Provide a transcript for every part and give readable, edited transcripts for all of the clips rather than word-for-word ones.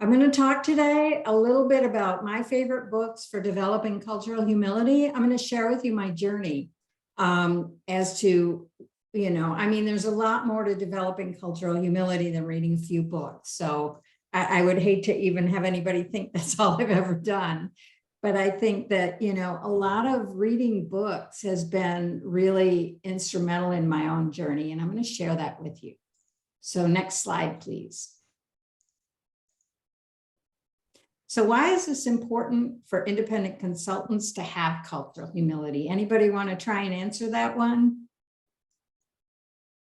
I'm going to talk today a little bit about my favorite books for developing cultural humility. I'm going to share with you my journey as to, there's a lot more to developing cultural humility than reading a few books. So I would hate to even have anybody think that's all I've ever done. But I think that, a lot of reading books has been really instrumental in my own journey, and I'm going to share that with you. So next slide, please. So why is this important for independent consultants to have cultural humility? Anybody want to try and answer that one?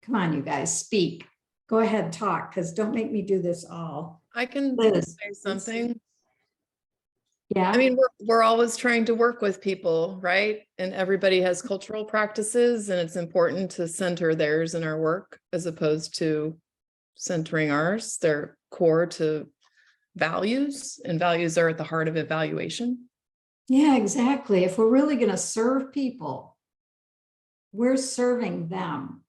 Come on, you guys, speak. Go ahead, talk, because don't make me do this all. I can Liz, say something. Yeah. I mean, we're always trying to work with people, right? And everybody has cultural practices, and it's important to center theirs in our work as opposed to centering ours. They're core to values, and values are at the heart of evaluation. Yeah, exactly. If we're really going to serve people, we're serving them.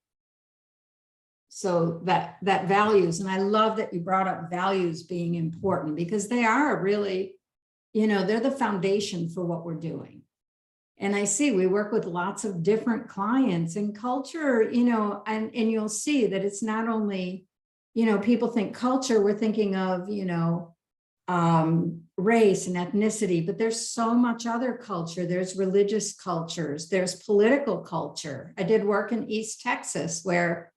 So that values, and I love that you brought up values being important, because they are really, they're the foundation for what we're doing. And I see we work with lots of different clients, and culture, and you'll see that it's not only, people think culture, we're thinking of, race and ethnicity, but there's so much other culture. There's religious cultures, there's political culture. I did work in East Texas where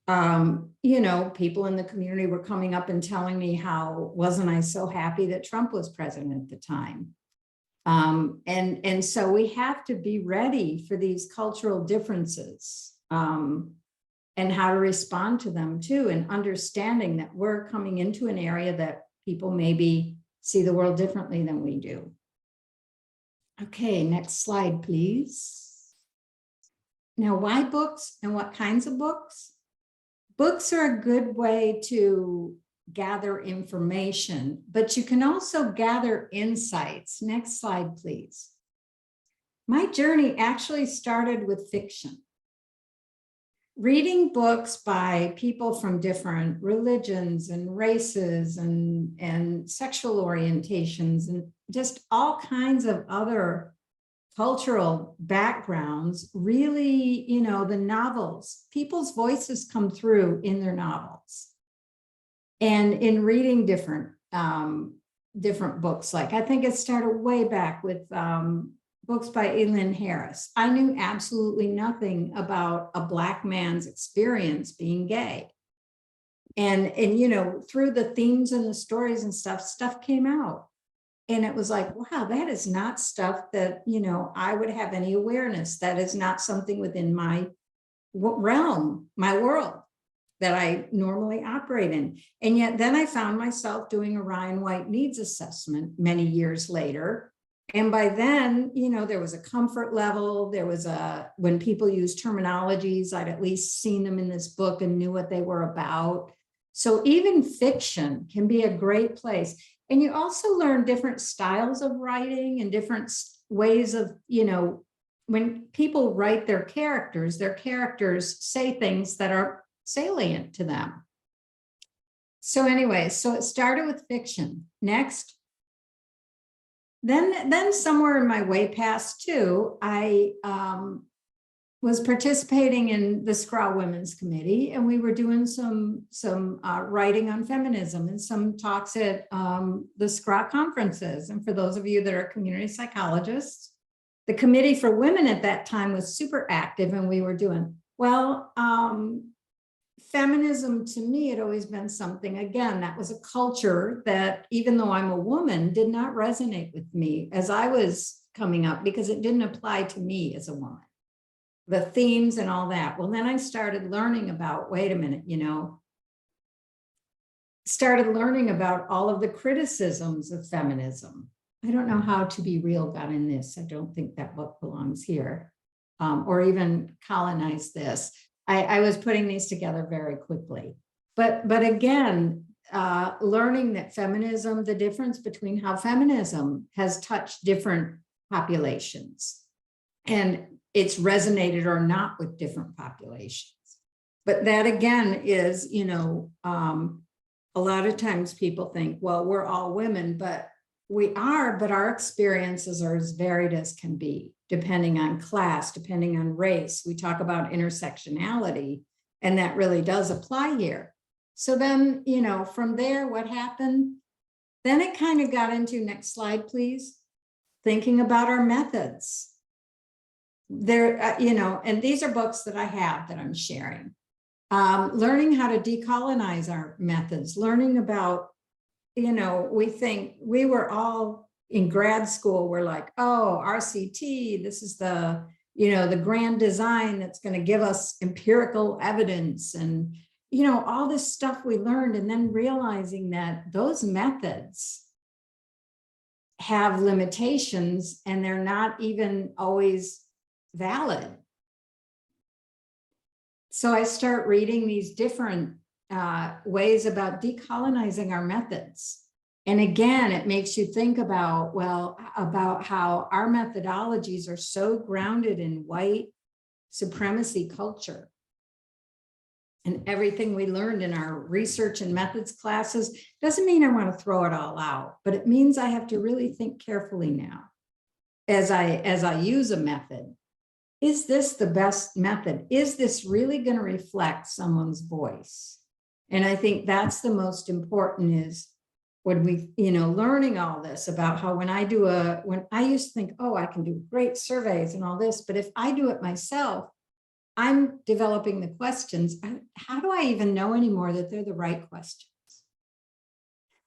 people in the community were coming up and telling me how wasn't I so happy that Trump was president at the time. And so we have to be ready for these cultural differences and how to respond to them too, and understanding that we're coming into an area that people maybe see the world differently than we do. Okay, next slide, please. Now, why books and what kinds of books? Books are a good way to gather information, but you can also gather insights. Next slide, please. My journey actually started with fiction. Reading books by people from different religions and races and sexual orientations and just all kinds of other cultural backgrounds, really, the novels, people's voices come through in their novels. And in reading different books, like I think it started way back with books by Elin Harris. I knew absolutely nothing about a Black man's experience being gay. And through the themes and the stories and stuff came out. And it was like, wow, that is not stuff that, I would have any awareness. That is not something within my realm, my world that I normally operate in. And yet then I found myself doing a Ryan White needs assessment many years later. And by then, there was a comfort level. There was when people use terminologies, I'd at least seen them in this book and knew what they were about. So even fiction can be a great place. And you also learn different styles of writing and different ways of, when people write their characters say things that are salient to them. So anyway, so it started with fiction. Next. Then somewhere in my way past too, I was participating in the SCRA Women's Committee, and we were doing some writing on feminism and some talks at the SCRA conferences. And for those of you that are community psychologists, the Committee for Women at that time was super active, and we were doing, feminism to me had always been something, again, that was a culture that, even though I'm a woman, did not resonate with me as I was coming up, because it didn't apply to me as a woman. The themes and all that. Well, then I started learning about, wait a minute, started learning about all of the criticisms of feminism. I don't know how To Be Real got in this. I don't think that book belongs here, or even Colonize This. I was putting these together very quickly. But again, learning that feminism, the difference between how feminism has touched different populations, and it's resonated or not with different populations. But that again is, a a lot of times people think, well, we're all women, but we are, but our experiences are as varied as can be, depending on class, depending on race. We talk about intersectionality, and that really does apply here. So then, you know, from there, what happened? Then it kind of got into, next slide, please, thinking about our methods. There, you know, and these are books that I have that I'm sharing. Learning how to decolonize our methods, learning about, you know, we think we were all in grad school, we're like, oh, RCT, this is the, you know, the grand design that's going to give us empirical evidence and, you know, all this stuff we learned, and then realizing that those methods have limitations and they're not even always valid. So I start reading these different ways about decolonizing our methods. And again, it makes you think about, well, about how our methodologies are so grounded in white supremacy culture. And everything we learned in our research and methods classes doesn't mean I want to throw it all out, but it means I have to really think carefully now as I use a method. Is this the best method? Is this really going to reflect someone's voice? And I think that's the most important, is when we, you know, learning all this about how when I used to think, oh, I can do great surveys and all this, but if I do it myself, I'm developing the questions. How do I even know anymore that they're the right questions?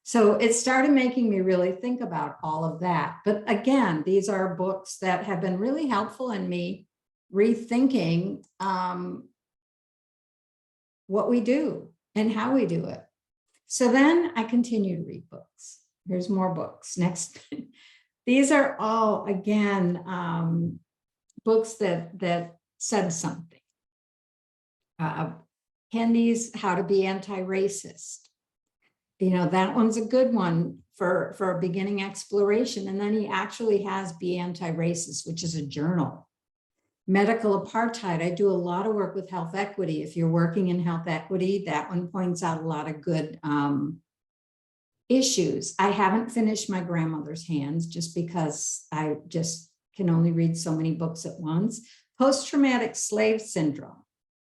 So it started making me really think about all of that. But again, these are books that have been really helpful in me rethinking what we do and how we do it. So then I continue to read books. Here's more books. Next. These are all, again, books that said something. Kendi's How to Be Anti-Racist. You know, that one's a good one for a beginning exploration. And then he actually has Be Anti-Racist, which is a journal. Medical Apartheid. I do a lot of work with health equity. If you're working in health equity, that one points out a lot of good issues. I haven't finished My Grandmother's Hands just because I just can only read so many books at once. Post-Traumatic Slave Syndrome.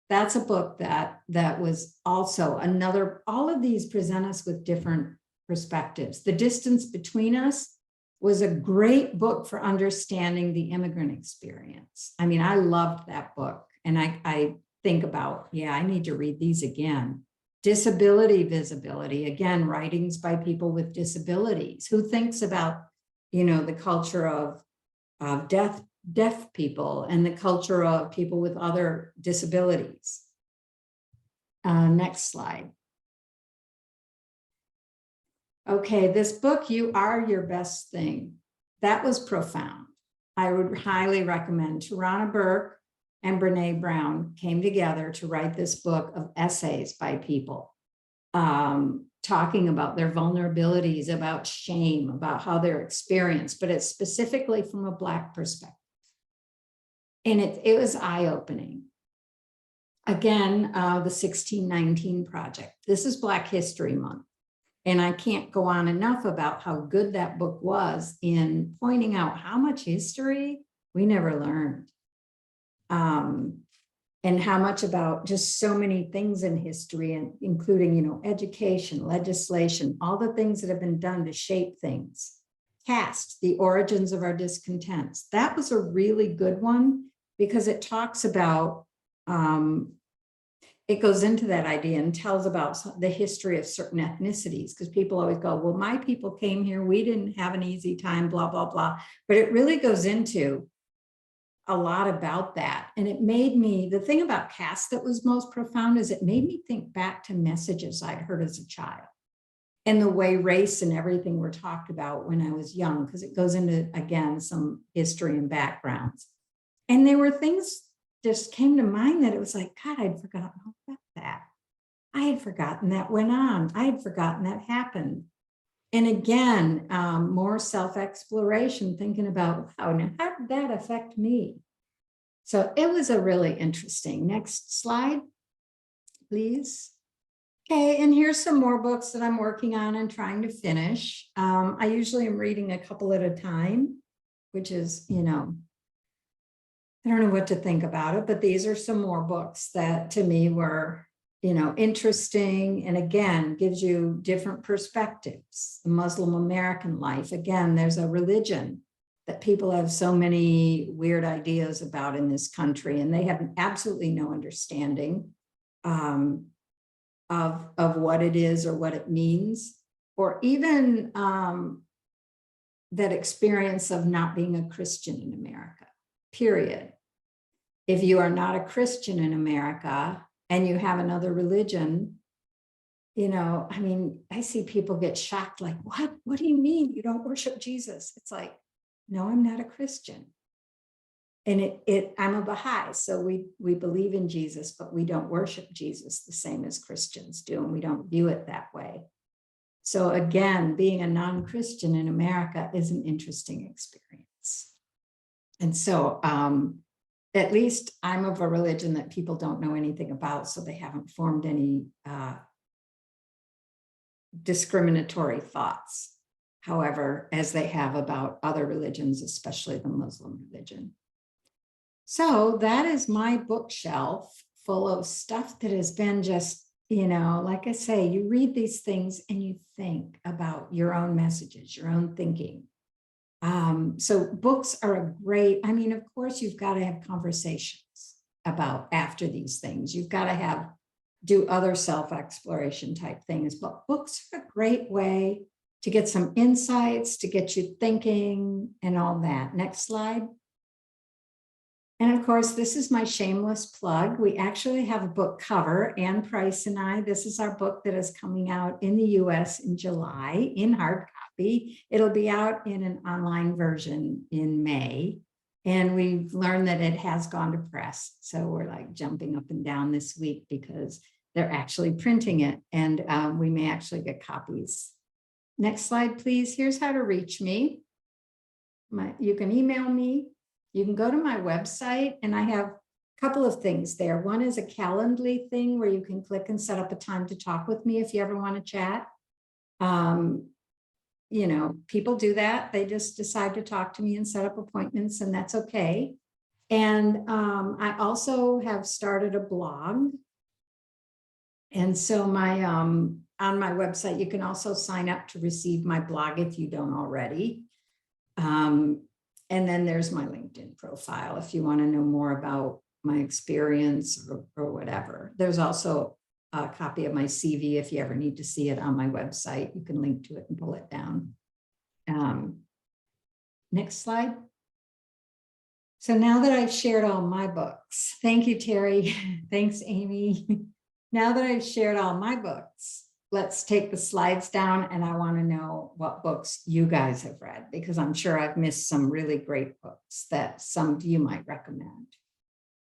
That's a book that was also another, all of these present us with different perspectives. The Distance Between Us was a great book for understanding the immigrant experience. I mean, I loved that book. And I think about, yeah, I need to read these again. Disability Visibility, again, writings by people with disabilities. Who thinks about, you know, the culture of deaf people and the culture of people with other disabilities. Next slide. Okay, this book, You Are Your Best Thing. That was profound. I would highly recommend. Tarana Burke and Brene Brown came together to write this book of essays by people talking about their vulnerabilities, about shame, about how they're experienced, but it's specifically from a Black perspective. And it was eye-opening. Again, the 1619 Project. This is Black History Month. And I can't go on enough about how good that book was in pointing out how much history we never learned. And how much about just so many things in history, and including, you know, education, legislation, all the things that have been done to shape things. Caste, the origins of our discontents. That was a really good one because it talks about, it goes into that idea and tells about the history of certain ethnicities, because people always go, well, my people came here, we didn't have an easy time, blah, blah, blah. But it really goes into a lot about that. And it made me, the thing about caste that was most profound is it made me think back to messages I'd heard as a child and the way race and everything were talked about when I was young, because it goes into, again, some history and backgrounds. And there were things just came to mind that it was like, God, I'd forgotten all about that. I had forgotten that went on. I had forgotten that happened. And again, more self-exploration, thinking about, wow, now how did that affect me? So it was a really interesting. Next slide, please. Okay, and here's some more books that I'm working on and trying to finish. I usually am reading a couple at a time, which is, I don't know what to think about it, but these are some more books that to me were, interesting. And again, gives you different perspectives. The Muslim American life. Again, there's a religion that people have so many weird ideas about in this country, and they have absolutely no understanding of what it is or what it means, or even that experience of not being a Christian in America, period. If you are not a Christian in America and you have another religion, I see people get shocked, like, what do you mean you don't worship Jesus? It's like, no, I'm not a Christian. And I'm a Baha'i, so we believe in Jesus, but we don't worship Jesus the same as Christians do, and we don't view it that way. So again, being a non-Christian in America is an interesting experience. And so at least I'm of a religion that people don't know anything about, so they haven't formed any discriminatory thoughts, however, as they have about other religions, especially the Muslim religion. So that is my bookshelf full of stuff that has been just, like I say, you read these things and you think about your own messages, your own thinking. So books are a great, of course, you've got to have conversations about after these things. You've got to do other self-exploration type things, but books are a great way to get some insights, to get you thinking and all that. Next slide. And of course, this is my shameless plug. We actually have a book cover, Ann Price and I. This is our book that is coming out in the US in July in hard copy. It'll be out in an online version in May. And we've learned that it has gone to press. So we're like jumping up and down this week because they're actually printing it, and we may actually get copies. Next slide, please. Here's how to reach me. You can email me. You can go to my website, and I have a couple of things there. One is a Calendly thing where you can click and set up a time to talk with me if you ever want to chat. People do that. They just decide to talk to me and set up appointments, and that's okay. And I also have started a blog. And so on my website, you can also sign up to receive my blog if you don't already. And then there's my LinkedIn profile if you want to know more about my experience or whatever. There's also a copy of my CV if you ever need to see it on my website. You can link to it and pull it down. Next slide. So now that I've shared all my books, thank you, Terry. Thanks, Amy. Now that I've shared all my books, let's take the slides down, and I want to know what books you guys have read, because I'm sure I've missed some really great books that some of you might recommend.